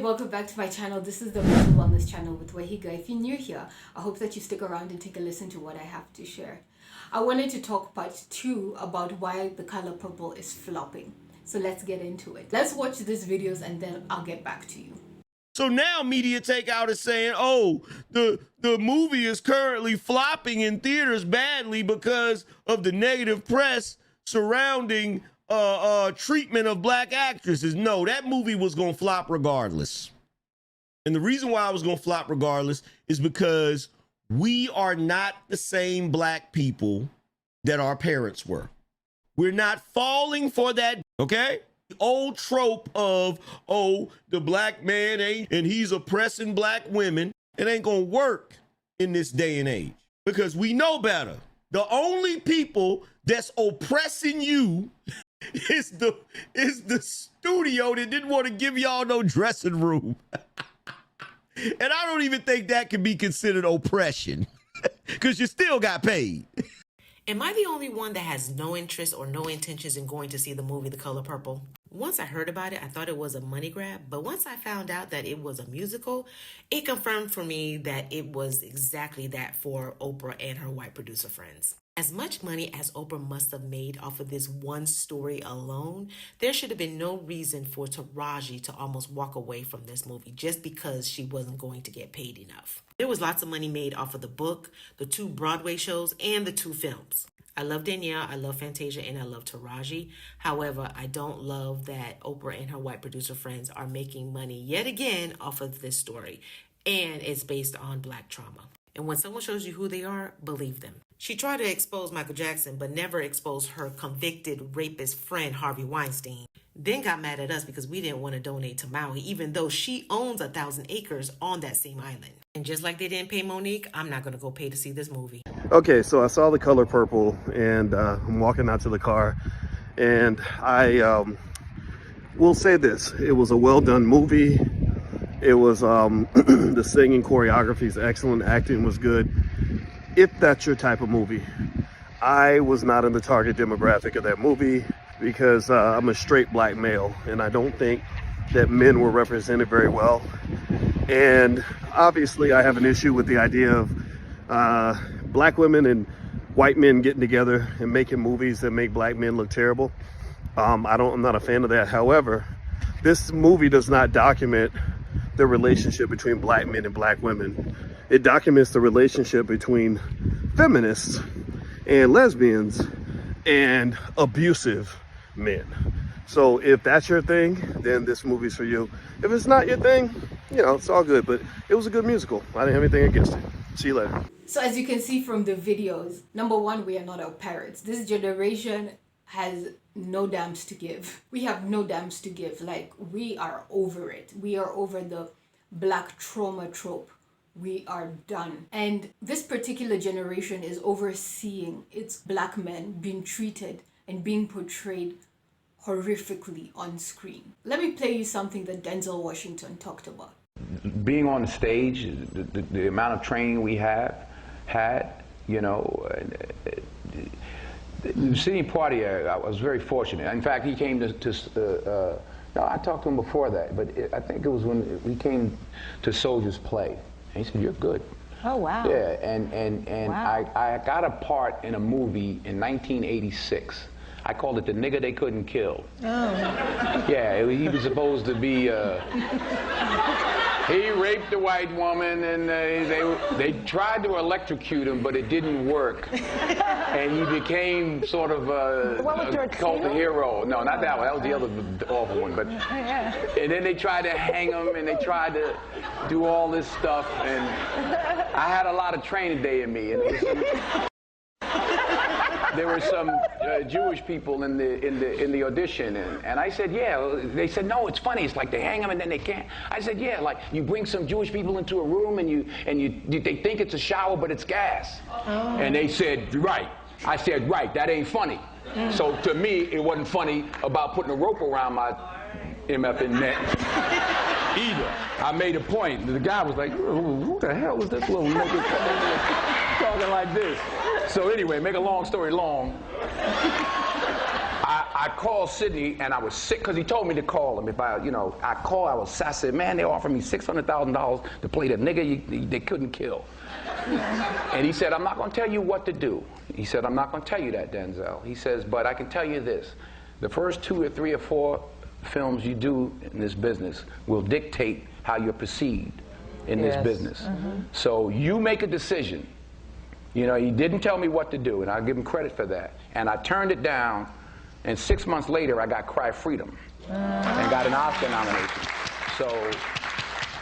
welcome back to my channel. This is the Mental Wellness channel with Waihiga. If you're new here, I hope that you stick around and take a listen to what I have to share. I wanted to talk part 2 about why the color purple is flopping. So let's get into it. Let's watch these videos and then I'll get back to you. So now Media Takeout is saying, oh, the movie is currently flopping in theaters badly because of the negative press surrounding treatment of black actresses. No, that movie was going to flop regardless. And the reason why I was going to flop regardless is because we are not the same black people that our parents were. We're not falling for that, okay? The old trope of, oh, the black man ain't, and he's oppressing black women. It ain't going to work in this day and age because we know better. The only people that's oppressing you is the studio that didn't want to give y'all no dressing room. And I don't even think that can be considered oppression because you still got paid. Am I the only one that has no interest or no intentions in going to see the movie The Color Purple? Once I heard about it, I thought it was a money grab, but once I found out that it was a musical, it confirmed for me that it was exactly that for Oprah and her white producer friends. As much money as Oprah must have made off of this one story alone, there should have been no reason for Taraji to almost walk away from this movie just because she wasn't going to get paid enough. There was lots of money made off of the book, the 2 Broadway shows, and the 2 films. I love Danielle, I love Fantasia, and I love Taraji. However, I don't love that Oprah and her white producer friends are making money yet again off of this story, and it's based on black trauma. And when someone shows you who they are, believe them. She tried to expose Michael Jackson, but never exposed her convicted rapist friend, Harvey Weinstein. Then got mad at us because we didn't want to donate to Maui, even though she owns 1,000 acres on that same island. And just like they didn't pay Monique, I'm not going to go pay to see this movie. Okay, so I saw The Color Purple, and I'm walking out to the car, and I will say this. It was a well-done movie. It was, the singing choreography is excellent, acting was good. If that's your type of movie. I was not in the target demographic of that movie because I'm a straight black male, and I don't think that men were represented very well. And obviously I have an issue with the idea of black women and white men getting together and making movies that make black men look terrible. I'm not a fan of that. However, this movie does not document the relationship between black men and black women. It documents the relationship between feminists and lesbians and abusive men. So if that's your thing, then this movie's for you. If it's not your thing, you know, it's all good, but it was a good musical. I didn't have anything against it. See you later. So as you can see from the videos, number one, we are not our parents. This generation has no damns to give. We have no damns to give. Like, we are over it. We are over the black trauma trope. We are done. And this particular generation is overseeing its black men being treated and being portrayed horrifically on screen. Let me play you something that Denzel Washington talked about. Being on the stage, the amount of training we had, you know, Sidney Poitier, I was very fortunate. In fact, he came no, I talked to him before that, but I think it was when we came to Soldier's Play. And he said, "You're good." Oh, wow. Yeah, and wow. I got a part in a movie in 1986. I called it The Nigga They Couldn't Kill. Oh. Yeah, he was supposed to be, he raped a white woman, and they tried to electrocute him, but it didn't work. And he became sort of a cult hero. No, not that one. That was the other awful one. But and then they tried to hang him, and they tried to do all this stuff. And I had a lot of training day in me. And there were some Jewish people in the audition, and I said, yeah. They said, no, it's funny. It's like they hang them and then they can't. I said, yeah, like you bring some Jewish people into a room and they think it's a shower, but it's gas. Oh. And they said, right. I said, right. That ain't funny. Mm. So to me, it wasn't funny about putting a rope around my MFing neck either. I made a point. The guy was like, who the hell was this little nigga coming in talking like this? So anyway, make a long story long, I called Sydney and I was sick because he told me to call him. If I said, man, they offered me $600,000 to play the nigga they couldn't kill. And he said, I'm not going to tell you what to do. He said, I'm not going to tell you that, Denzel. He says, but I can tell you this. The first 2 or 3 or 4 films you do in this business will dictate how you're perceived in this business. So you make a decision. You know, he didn't tell me what to do, and I'll give him credit for that. And I turned it down, and 6 months later, I got Cry Freedom and got an Oscar nomination. So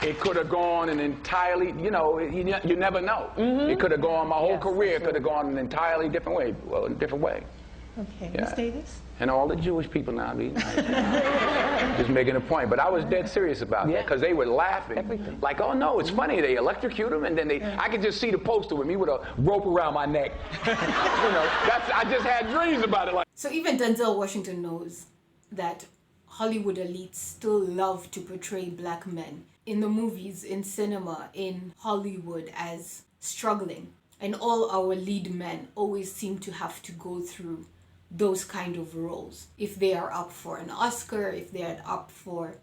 it could have gone an entirely, you know, you never know. It could have gone, my whole career could have gone an entirely different way, well, in a different way. Okay, Ms. Davis? And all the Jewish people now be just making a point. But I was dead serious about that because they were laughing. Like, oh no, it's funny. They electrocute him and then I could just see the poster with me with a rope around my neck. You know, I just had dreams about it. Like. So even Denzel Washington knows that Hollywood elites still love to portray black men in the movies, in cinema, in Hollywood as struggling. And all our lead men always seem to have to go through those kind of roles. If they are up for an Oscar, if they are up for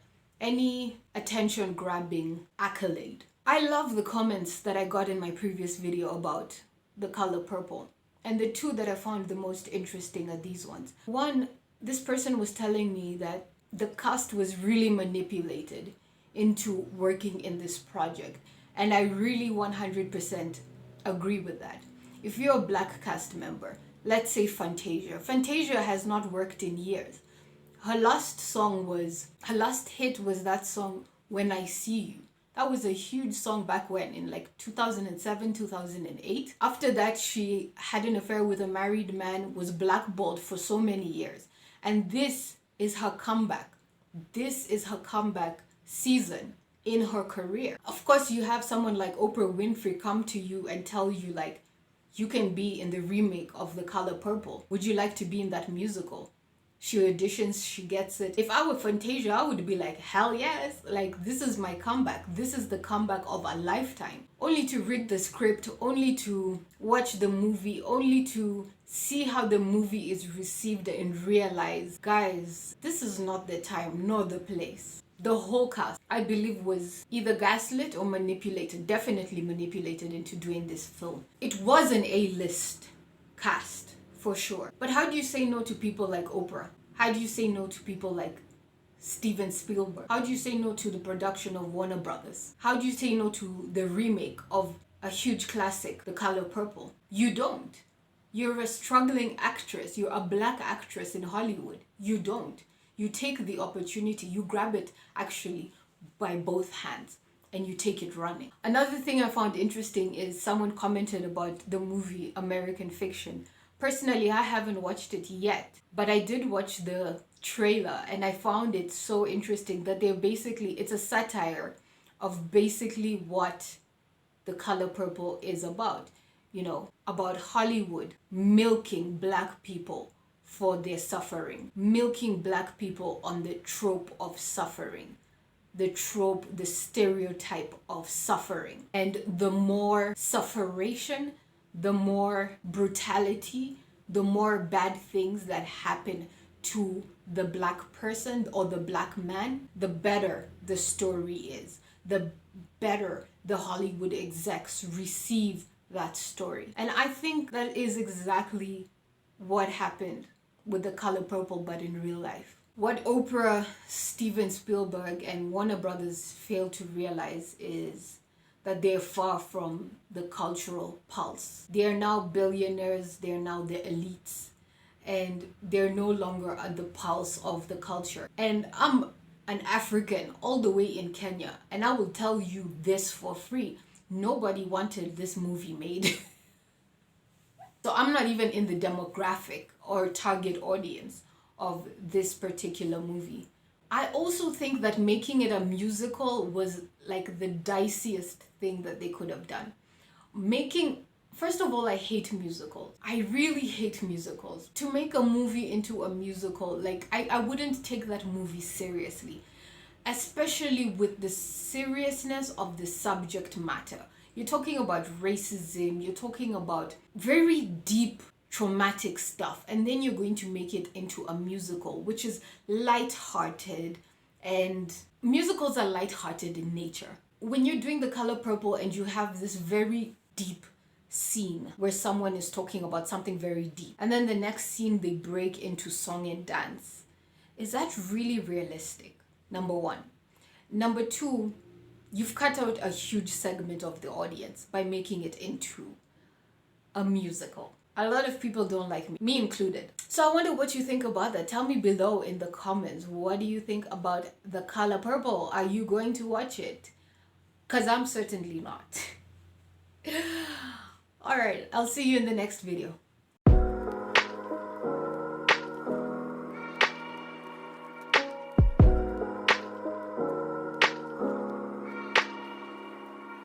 any attention-grabbing accolade. I love the comments that I got in my previous video about The Color Purple. And the 2 that I found the most interesting are these ones. One, this person was telling me that the cast was really manipulated into working in this project. And I really 100% agree with that. If you're a black cast member, let's say Fantasia. Fantasia has not worked in years. Her last hit was that song, When I See You. That was a huge song back when, in like 2007, 2008. After that, she had an affair with a married man, was blackballed for so many years. And this is her comeback. This is her comeback season in her career. Of course, you have someone like Oprah Winfrey come to you and tell you like, you can be in the remake of The Color Purple. Would you like to be in that musical? She auditions, she gets it. If I were Fantasia, I would be like, hell yes. Like, this is my comeback. This is the comeback of a lifetime. Only to read the script, only to watch the movie, only to see how the movie is received and realize, guys, this is not the time nor the place. The whole cast, I believe, was either gaslit or manipulated, definitely manipulated into doing this film. It was an A-list cast, for sure. But how do you say no to people like Oprah? How do you say no to people like Steven Spielberg? How do you say no to the production of Warner Brothers? How do you say no to the remake of a huge classic, The Color Purple? You don't. You're a struggling actress. You're a black actress in Hollywood. You don't. You take the opportunity, you grab it actually by both hands and you take it running. Another thing I found interesting is someone commented about the movie American Fiction. Personally, I haven't watched it yet, but I did watch the trailer and I found it so interesting that it's a satire of basically what The Color Purple is about. You know, about Hollywood milking black people for their suffering, milking black people on the trope of suffering, the stereotype of suffering. And the more sufferation, the more brutality, the more bad things that happen to the black person or the black man, the better the story is, the better the Hollywood execs receive that story. And I think that is exactly what happened with The Color Purple, but in real life. What Oprah, Steven Spielberg, and Warner Brothers fail to realize is that they're far from the cultural pulse. They are now billionaires, they're now the elites, and they're no longer at the pulse of the culture. And I'm an African all the way in Kenya, and I will tell you this for free. Nobody wanted this movie made. So I'm not even in the demographic or target audience of this particular movie. I also think that making it a musical was like the diciest thing that they could have done. First of all, I hate musicals. I really hate musicals. To make a movie into a musical, like I wouldn't take that movie seriously, especially with the seriousness of the subject matter. You're talking about racism, you're talking about very deep traumatic stuff, and then you're going to make it into a musical, which is light-hearted, and musicals are light-hearted in nature. When you're doing The Color Purple and you have this very deep scene where someone is talking about something very deep, and then the next scene they break into song and dance, is that really realistic? Number one. Number two, you've cut out a huge segment of the audience by making it into a musical. A lot of people don't like me included. So I wonder what you think about that. Tell me below in the comments. What do you think about The Color Purple? Are you going to watch it? Because I'm certainly not. All right, I'll see you in the next video.